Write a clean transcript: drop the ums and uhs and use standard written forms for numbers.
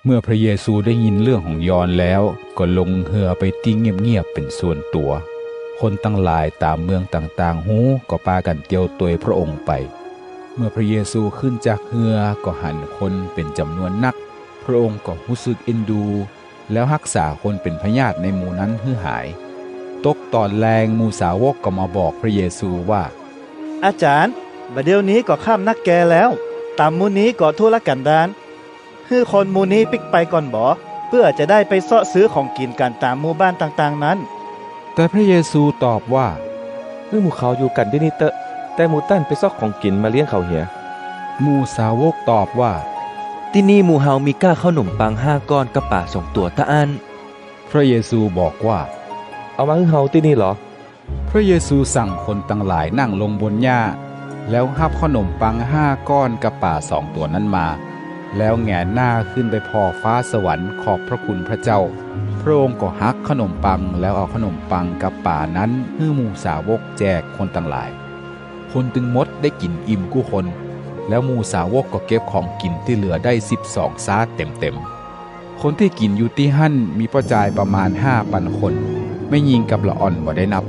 เมื่อพระเยซูได้ยินเรื่องของยอห์นแล้วก็ลงเรือไปติ้งเงียบๆเป็นส่วนตัวคนตั้งหลายตามเมืองต่างๆฮู้ก็พากันเตียวตัวยพระองค์ไปเมื่อพระเยซูขึ้นจากเรือก็หันคนเป็นจำนวนนักพระองค์ก็รู้สึกเอ็นดูแล้วรักษาคนเป็นพยาธิในหมู่นั้นให้หายตกตอนแลงหมู่สาวกก็มาบอกพระเยซูว่าอาจารย์บัดเดี๋ยวนี้ก็ข้ามนักแกแล้วตามหมู่นี้ก็ทุรกันดารให้คนหมู่นี้ปิกไปก่อนบ่เพื่อจะได้ไปเสาะซื้อของกินกันตามหมู่บ้านต่างๆนั้นแต่พระเยซูตอบว่าหมู่เขาอยู่กันได้นี่เตอะแต่หมู่ตั้นไปซอกของกินมาเลี้ยงเขาเหียหมู่สาวกตอบว่าที่นี่หมู่เฮามีก้าข้าวหนมปัง5ก้อนกับป่า2ตัวตะอันพระเยซูบอกว่าเอามาให้เฮาที่นี่เหรอพระเยซูสั่งคนตั้งหลายนั่งลงบนหญ้าแล้วหับขนมปัง5ก้อนกับป่า2ตัวนั้นมาแล้วแงนหน้าขึ้นไปพอฟ้าสวรรค์ขอบพระคุณพระเจ้าพระองค์ก็หักขนมปังแล้วเอาขนมปังกับป่านั้นให้หมู่สาวกแจกคนตั้งหลายคนตึงมดได้กินอิ่มกู้คนแล้วหมู่สาวกก็เก็บของกินที่เหลือได้12 ซาเต็มคนที่กินอยู่ที่หั่นมีประจายประมาณ5,000 คนไม่ยิงกับละอ่อนบ่ได้นับ